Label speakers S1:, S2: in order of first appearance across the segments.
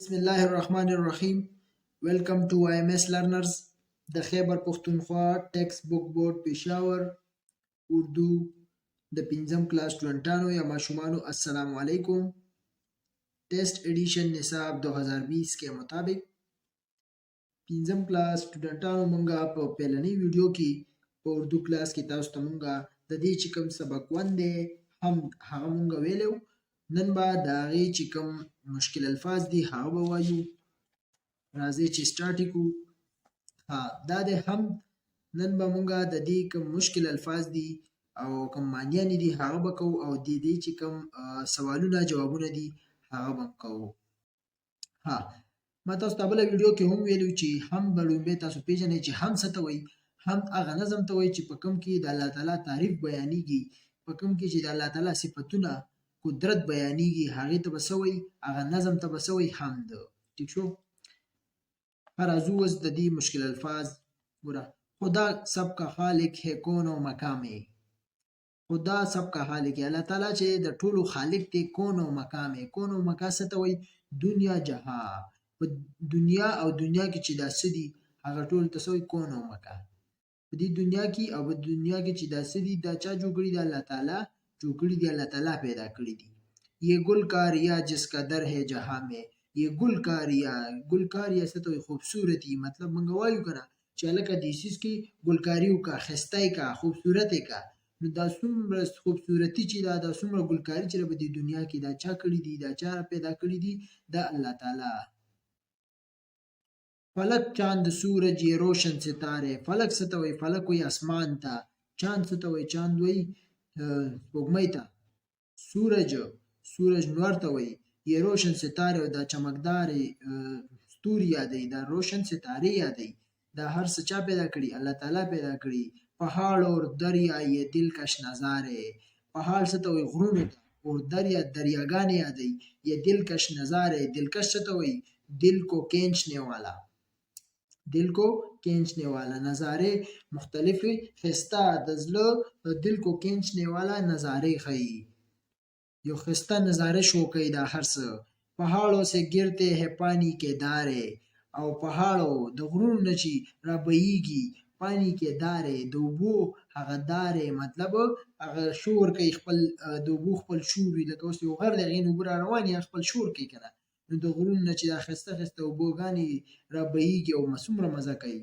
S1: Bismillah ar-Rahman ar-Rahim. Welcome to IMS Learners. د خیبر پښتونخوا ټیکسټ بک بورډ پېښور اردو د 5م کلاس سټوډنټانو یا ماشومانو السلام علیکم. Test addition निसाब 2020 के मुताबिक 5م क्लास स्टूडेंटانو مونږه په پیلنی ویډیو کې په اردو کلاس کې تاسو ته مونږه د دې چې کوم سبق وندې هم هغه مونږه ویلو. نن به د هغې چې کوم مشکل الفاظ دي هغه به وایو. راځئ چې سټارټ یې کړو. دا د هم نن به مونږه د دې کوم مشکل الفاظ دي او کوم معنیانې دي هغه به کوو او د دې چې کوم سوالونه جوابونه دي هغه به کوو. ما تاسو ته بله ویډیو کې هم ویلو چې هم به لومړی تاسو پېژنئ چې هم څه ته وایي. هم هغه نظم ته وایي چې په کوم کې د الله تعالی تعریف بیانېږي، په کوم کې چې د الله تعالی صفتونه قدرت بیانېږي هغې ته به څه وایي، هغه نظم ته به څه وایي، حمد. ټیک شو. راځو اوس د دې مشکل الفاظ ګوره. خدا سب کا خالق ہے کون و مقام ہے. خدا سب کا خالق ہے، الله تعالی چې د ټولو خالق دی. کون و مقام ہے، کون و مقام څه ته وایي، دنیا جهان. په دنیا او دنیا کې چې دا څه دي هغه ټول ته څه وایي، کون و مقام. په دې دنیا کې او په دنیا کې چې دا څه دي دا چا جوړ کړي دي، الله تعالی جوړ کړي دي، الله تعالی پیدا کړي دي. یہ گل کا ریا جس کا در ہے جہاں میں. یہ گل کا ریا، گل کا ریا څه ته وایي، خوبصورتي. مطلب موږ وایو که نه چې هلکه دې څیز کې ګلکاري وکړه، ښایسته یې کړه، خوبصورت یې کړه. نو دا څومره خوبصورتي چې دا څومره ګلکاري چې په دې دنیا کې دا چا کړي دي، دا چا پیدا کړي دي، دا الله تعالی. فلک چاند سورج یہ روشن ستارے. فلک څه ته وایي، فلک وایي اسمان ته. چاند څه ته وایي، چاند وایي سپوږمۍ ته. سورج نور ته وایي. یہ روشن ستارے دا چمکدارې ستوري یادوي، دا روشن ستارې یادوي. دا هر څه چا پیدا کړي، الله تعالی پیدا کړي. پہاڑ اور دریا یہ دلکش نظارے. پہاڑ څه ته وایي، غرونو ته. اور دریا دریاګانې یادوي. یہ دلکش نظارے. دلکش څه ته وایي، دل کو کھینچنے والا. دل کو کھینچنے والا. نظارے مختلفې ښایسته د زړه دل کو کھینچنے والا نظارې ښیي. یو ښایسته نظاره شو کوي دا هر څه. پهاړو سے ګرتے ہیں پانی کے دارے. او پهاړو د غرونو نه چې رابهیږي، پانی کې دارې د اوبو هغه دارې، مطلب هغه شور کوي، خپل د اوبو خپل شور وي. لکه اوس یو غر دی هغې نه اوبه را روانې خپل شور کوي که نه. نو د غرونو نه چې دا ښایسته ښایسته اوبوګانې رابهیږي او څومره مزه کوي.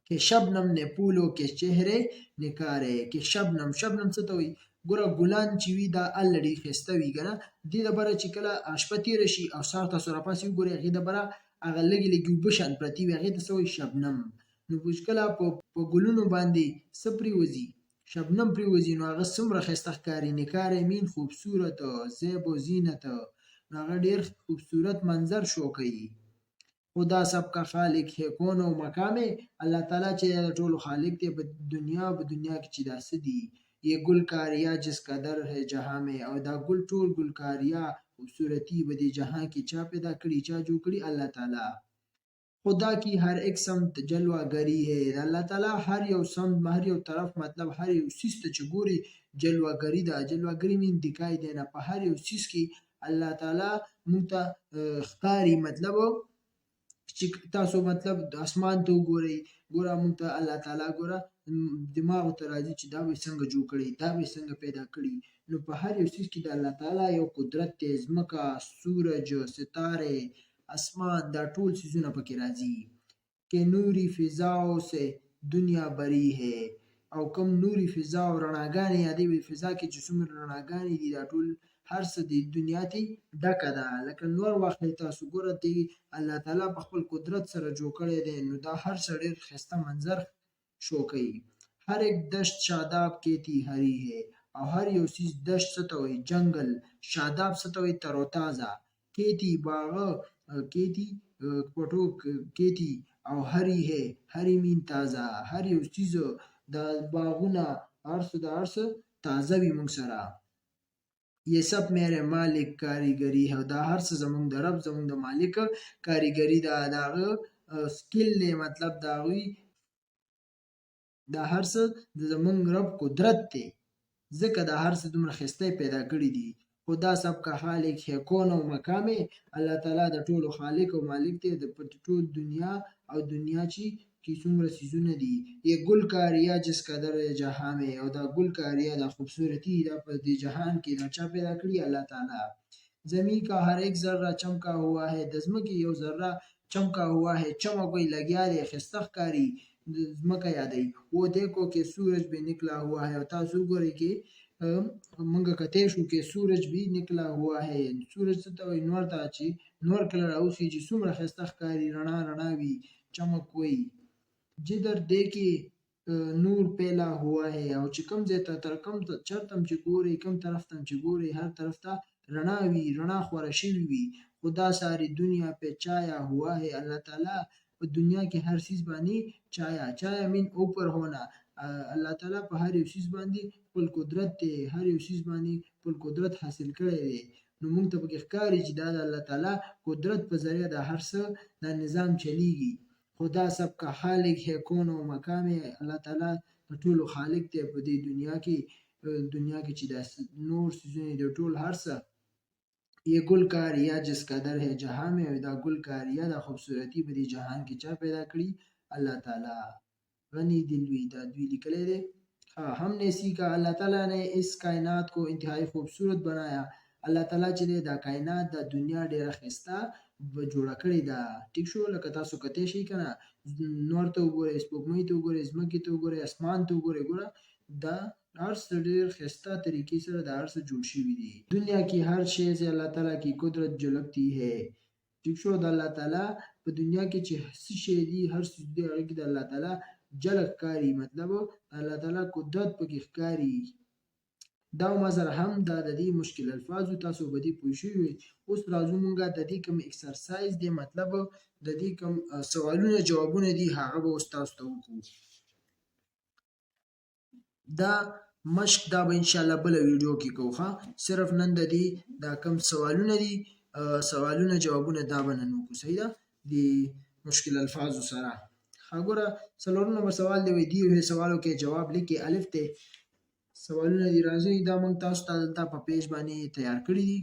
S1: که شبنم نه پولو که چهرې نکارې. که شبنم، شبنم څه ته وایي، ګوره ګلان چې وي دا الله ډېر ښایسته وي که نه. دې دپاره چې کله شپه تېره شي او سهار تاسو راپاڅئ وګورئ هغې دپاره هغه لږې لږې اوبه شان پرتې وي، هغې ته څه وایي، شبنم. نو چې کله په ګلونو باندې څه پرېوځي، شبنم پرېوځي، نو هغه څومره ښایسته ښکاري. نکار مین خوبصورت، زیب و زینت. نو هغه ډېر خوبصورت منظر شو کوي. خدا سب کا خالق ہے کون و مقام ہے. الله تعالی چې د ټولو خالق دی په دنیا او په دنیا کې چې دا څه دي. یہ گل کا ریا جس کا در ہے جہاں میں. او دا ګل ټول ګلکاریا خوبصورتی به دې جهان کې چا پیدا کړي، چا جوړ کړي، الله تعالی. خدا کی هر ایک سمت جلوه گری ہے. الله تعالی هر یو سمت، هر یو طرف، مطلب هر یو سیز ته چې ګوري جلوه ګري ده. جلوه ګري مین دکای دی نه. په هر یو سیز کې الله تعالی موږ ته ښکاري. مطلب چې تاسو مطلب اسمان ته وګورئ، ګوره موږ ته الله تعالی ګوره دماغو ته راځي چې دا به یې څنګه جوړ کړی، دا به یې څنګه پیدا کړي. نو په هر یو څیز کې د الله تعالی یو قدرت دی. ځمکه، سورج، ستارې، اسمان، دا ټول څیزونه پکې راځي. که نوري فضاو سے دنیا بری ہے. او کوم نوري فضا او رڼاګانې یادوي. فضا کې چې څومره رڼاګانې دي دا ټول هر څه د دنیا ته ډکه ده. لکه نور واخلئ تاسو ګوره دی الله تعالی په خپل قدرت سره جوړ کړی دی. نو دا هر څه ډېر ښایسته منظر شو کوي. هر ایک دشت شاداب کیتی هری ہے. او هر یو څیز دشت څه ته وایي، جنګل. شاداب څه ته وایي، تروتازه. کیتی باغه، کیتی پټو، کیتی او هری ہے. هری مین تازه. هر یو څیز د باغونه هر څه د هر څه تازه وي موږ سره. یہ سب میرے مالک کاریګري ہے. دا هر څه زموږ د رب، زموږ د مالک کاریګري ده. د هغه سکل دی، مطلب د هغوی دا هر څه د زموږ رب قدرت دی. ځکه دا هر څه دومره ښایسته پیدا کړي دي. خدا سب کا خالق ہے کون او مقام ہے الله تعالی د ټولو خالق او مالک دی د ټول دنیا او دنیا چې څومره څیزونه دي یہ گل کا ریا جس قدر جہاں میں او دا گل کا ریا دا خوبصورتی دا په دې جهان کې دا چا پیدا کړی الله تعالی زمین کا हर एक ذره چمکا हुआ है د ځمکې یو ذره چمکا हुआ है चमक वही लगिया दे खستخ کاری ځمکه یادی वो देखो कि सूरज भी निकला हुआ है تاسو ګورئ کې منګه کته شو کې सूरज भी निकला हुआ है सूरज ته وي نور ته چې نور کله راوسی چې څومره خستخ کاری رڼا رڼا وي چمک وي جدر دیکي نور پیلا हुआ है او چې کوم ځای ته تر کوم چرتم چې ګوري کوم طرف تم چې ګوري هر طرف ته رڼا وي رڼا خوره شوي وي خدا ساری دنیا पे छाया हुआ है الله تعالی په دنیا کې هر چیز باندې छाया مين اوپر ہونا الله تعالی په هر یو چیز باندې خپل قدرت دی هر یو چیز باندې خپل قدرت حاصل کړی دی نو موږ ته پکې ښکاري چې دا د الله تعالی قدرت په ذریعه د هر څه د نظام چلیږي خدا سب کا خالق ہے کون او مقام ہے الله تعالی د ټولو خالق دی په دې دنیا کې چې د نور سيزونه د ټول هر څه ये गुल का रिया जिस कदर है जहां में دا गुल का रिया دا خوبصورتی په دې جهان کې چا پیدا کړی الله تعالی غنی دلوی دا دوی لیکلې ده हाँ हमने सीखा अल्लाह ताला ने इस कायनात को इंतहाई खूबसूरत बनाया الله تعالی چې دا کائنات د دنیا ډیره خسته جوړه کړې ده ټیک شو لکه تاسو کته شي کنه نور ته وګورئ سپوږمۍ ته وګورئ ځمکې ته وګورئ اسمان ته وګورئ ګوره دا हर से ढेर खस्ता तरीके से हर से जुड़ हुई थी दुनिया की हर शे से अल्लाह ताला की कुदरत जो लगती है ठीक शो अल्लाह ताला په دنیا کې چې هر شی دی هر څه دی هغه کې د الله تعالی جلک کاری مطلب الله تعالی قدرت پکې ښکاری دا مزر هم د دې مشکل الفاظ تاسو به دې پوښیږئ اوس راځو مونږه د دې کوم ایکسرسایز دی مطلب د دې کوم سوالونه جوابونه دي هغه به تاسو ته وکړو دا مشق دا به ان شاء الله بل ویډیو کې کوخه صرف نن د دې دا کوم سوالونه دي سوالونه جوابونه دا بننو کو صحیح ده دی مشکل الفاظ سره خاګوره څلورم نمبر سوال دی دی یو سوالو کې جواب لیکي الف ته سوالونه دي راځي دا موږ تاسو ته دلته په پیج باندې تیار کړی دي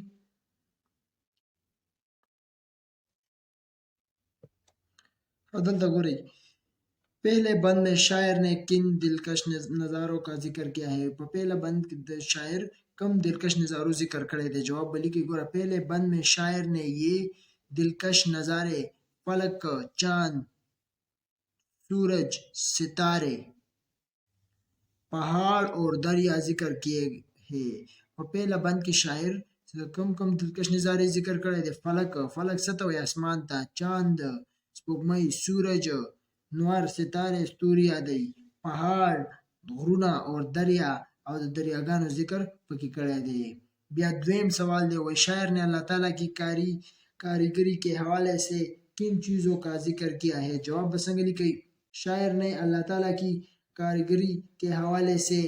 S1: دلته ګورئ पहले बंद में शायर ने किन दिलकश नज़ारों का जिक्र किया है पहला बंद शायर कम दिलकश नज़ारों जिक्र करे थे जवाब बली की गोरा पहले बंद में शायर ने ये दिलकश नज़ारे फलक चांद सूरज सितारे पहाड़ और दरिया जिक्र किए हैं पहला बंद की शायर कम कम दिलकश नज़ारे जिक्र करे थे फलक सतह आसमान था चांद स्पुगमई सूरज نوار ستاره ستوري یادی پهاړ غرونه او دریا او د دریاګانو ذکر پکې کړی دی بیا دویم سوال دی و شاعر نے اللہ تعالی کی कारीगरी के हवाले से किन चीज़ों का जिक्र किया है जवाब बसंग लिखी शायर ने अल्लाह ताला की कारीगरी के हवाले से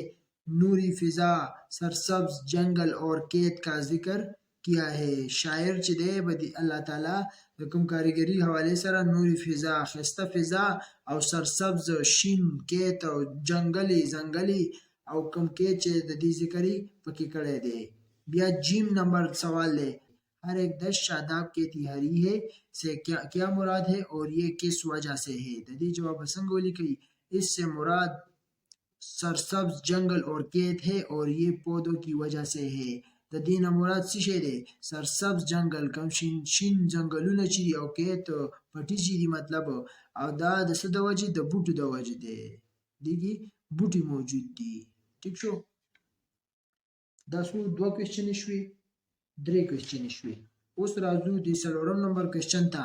S1: नूरी फिजा सरसब्ज जंगल और खेत का जिक्र किया है शायर چې دی بدی الله تعالی د کوم کاریګری حواله سره نوري فضا خسته فضا او سرسبز شین کېت او جنگلی او کوم کې چې د دې ذکرې پکې کړی دی بیا جیم نمبر سوال ہے हर एक 10 शादाब के तिहारी है से क्या मुराद है और ये किस वजह से है د دې جواب څنګه ولیکي इससे मुराद सरसब्ज जंगल और खेत है और ये पौधों की वजह से है د دې نه مراد څه شی دی سرسبز جنگل کم شین جنگلونه چې او کېت پټی چې دی مطلب او دا د څه د وجې د بوټو د وجې دی دیږي بوټي موجود دي ٹھیک شو دا څو دوه کوېسچن شوي درې کوېسچن شوي اوس راځو د څلورم نمبر کوېسچن ته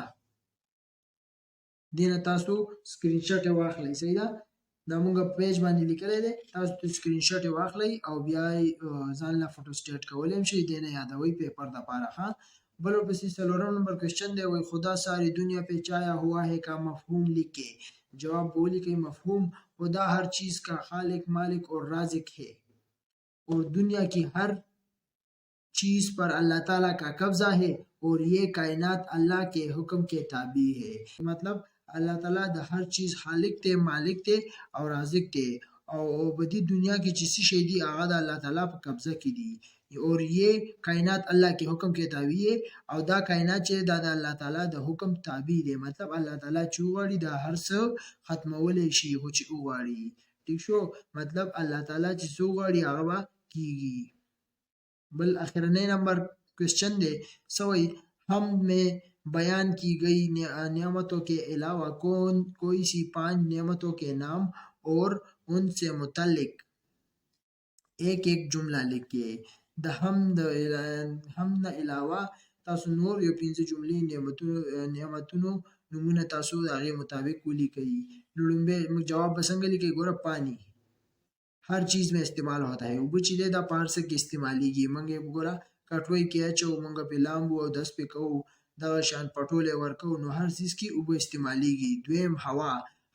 S1: دې نه تاسو سکرین شاټ واخلئ صحیح ده دا مونږ پیج باندې لیکلی دی تاسو ته سکرین شاټ واخلئ او بیا ځان له فوټو سټیټ کولی هم شئ دې نه یادوئ پیپر دپاره ښه بل ورپسې څلورم نمبر کوېسچن دی وایي خدا ساری دنیا पे छाया हुआ है का मफहूम लिखे जवाब वो लिखे मफहूम खुदा हर चीज का खालिक मालिक और राजिक है और दुनिया की हर चीज पर अल्लाह ताला का कब्जा है और ये कायनात अल्लाह के हुक्म के ताबी है मतलब الله تعالی د هر چیز خالق ته مالک ته او رازق ته او په دې دنیا کې چې څه شی دی هغه د الله تعالی په قبضه کې دي और ये कायनात अल्लाह के हुक्म के ताबी है او دا کائنات چې دا د الله تعالی د حکم تابع دی مطلب الله تعالی چې وغواړي دا هر څه ختمولی شي خو چې وغواړي ٹھیک شو مطلب الله تعالی چې څه وغواړي هغه به کیږي بل اخرنی نمبر क्वेश्चन दे सवई हम में बयान की गई नियामतों के अलावा कोई सी 5 नियामतों के नाम और उनसे मुतल्लिक एक एक जुमला लिखिए د هم نه علاوه تاسو نور یو 15 جملې نعمتونو نمونه تاسو د هغه مطابق ولیکئ نو لومبه جواب بسنګ لیکئ ګوره پانی हर चीज में इस्तेमाल होता है वो चीजें दा पार से इस्तेमाली की मंगे गोरा कटवई के चो मंगा पे लांबो 10 पे को दा शान पटोले वर्को नो हर चीज की उब इस्तेमाली की द्वेम हवा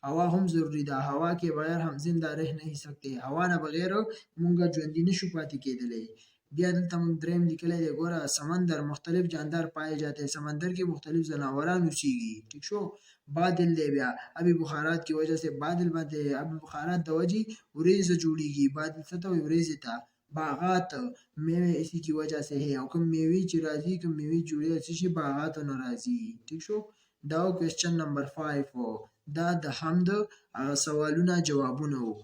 S1: हवा हम जरूरी दा हवा के बगैर हम जिंदा रह नहीं सकते हवा ना बगैर मंगा ژوندۍ नशो पाती केदले بیا دلته موږ دریم لیکلی دی ګوره سمندر مختلف جاندار پائے जाते हैं समंदर के मुख्तलिफ जनावरान اوسیږي ٹھیک شو बादل دی بیا ابھی بخارات کی وجہ سے بادل باندې ابھی بخارات د وجې وریځ جوړیږي بادل څه ته وایي وریځې ته باغات میوه اسی کی وجہ سے ہے او کوم میوه چې راځي کوم میوه جوړي چې باغات نه راځي ٹھیک شو دا کوېسچن نمبر 5 دا د حمد سوالونه جوابونه وو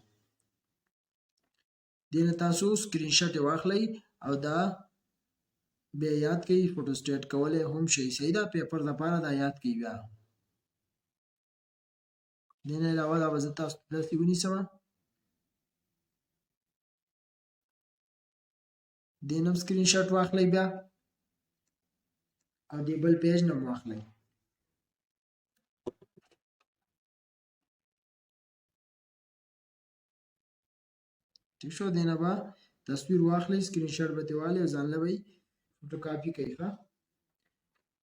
S1: دینه تاسو سکرین شاټ واخلئ او دا بیا یاد کړئ فوټو سټیټ کولای هم شي صحیح ده پیپر لپاره دا یاد کړئ بیا دینه علاوه دا به زه تاسو درسي ونیسم دینم سکرین شاټ واخلئ بیا او دی بل پیج نم واخلئ ٹھیک شو دینه با تصویر واخلئ سکرین شاټ به دیواله ځان لوي فوټو کاپی کوي ښه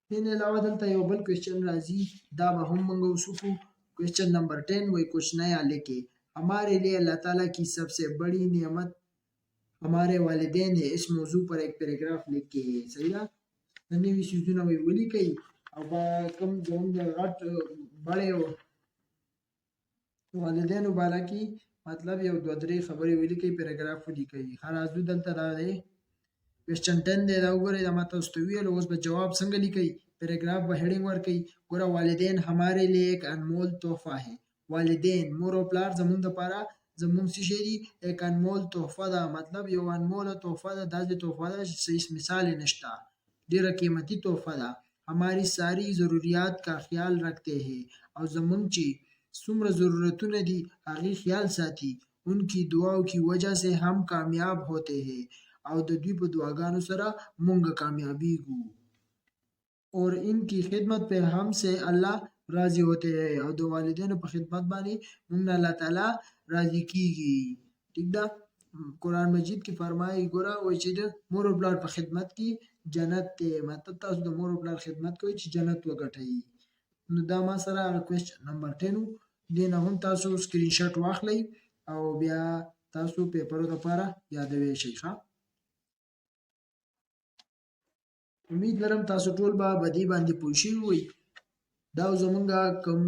S1: دین علاوه دلته یو بل کوېسچن راځي دا به هم موږ وسوکو क्वेश्चन नंबर 10 वही कुछ नया लिखे हमारे लिए अल्लाह ताला की सबसे बड़ी नियमत हमारे वालिदैन है इस मौजू पर एक पैराग्राफ लिख के सही है नवी चीजों वही बोली कई अब कम जोन घट बड़े वालिदैन वाला की मतलब یو دوه درې خبرې ولیکئ پیراګراف ولیکئ خلاصو دلته دا دی क्वेश्चन 10 دی دا وګورئ دا ماته اوس ته ویل اوس به جواب څنګه لیکئ پیراګراف به هډینګ ورکئ ګوره والدین हमारे लिए एक अनमोल तोहफा है والدین مور او پلار زمونږ دپاره زمونږ څه شی دي एक अनमोल तोहफा ده مطلب یو انمول تحفه ده داسې تحفه ده چې هیڅ مثال یې نشته ډېره قیمتي تحفه ده हमारी सारी ضروریات کا خیال رکھتے ہیں او زمونږ چې څومره ضرورتونه دي هغې خیال ساتي उनकी दुआओं की वजह से हम कामयाब होते हैं او د دوی په دعاګانو سره مونږ کامیابیږو और इनकी खिदमत पे हमसे अल्लाह राजी होते हैं او د والدینو په خدمت باندې مونږ الله تعالی راضي کیږي ٹھیک ده قرآن مجید کې فرمایي ګوره وایي چې د مور او پلار په خدمت کې جنت دی مطلب تاسو د مور او پلار خدمت کوئ چې جنت وګټئ نو دا ما سره کوېسچن نمبر 10 دې نه هم تاسو سکرین شاټ واخلئ او بیا تاسو پیپرو لپاره یادوي شئ ښه امید لرم تاسو ټول به بدی باندې پوه شوي وئ دا زمونږ کوم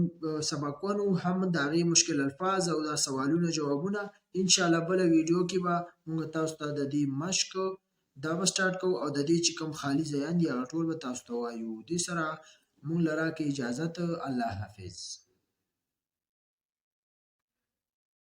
S1: سبقونه هم د هغې مشکل الفاظ او دا سوالونه جوابونه انشاءالله بله ویډیو کې به مونږ تاسو ته د دې مشق دا به سټارټ کوو او د دې چې کوم خالي ځایان دي هغه ټول به تاسو ته وایو دې سره مونږ له راکړئ اجازت الله حافظ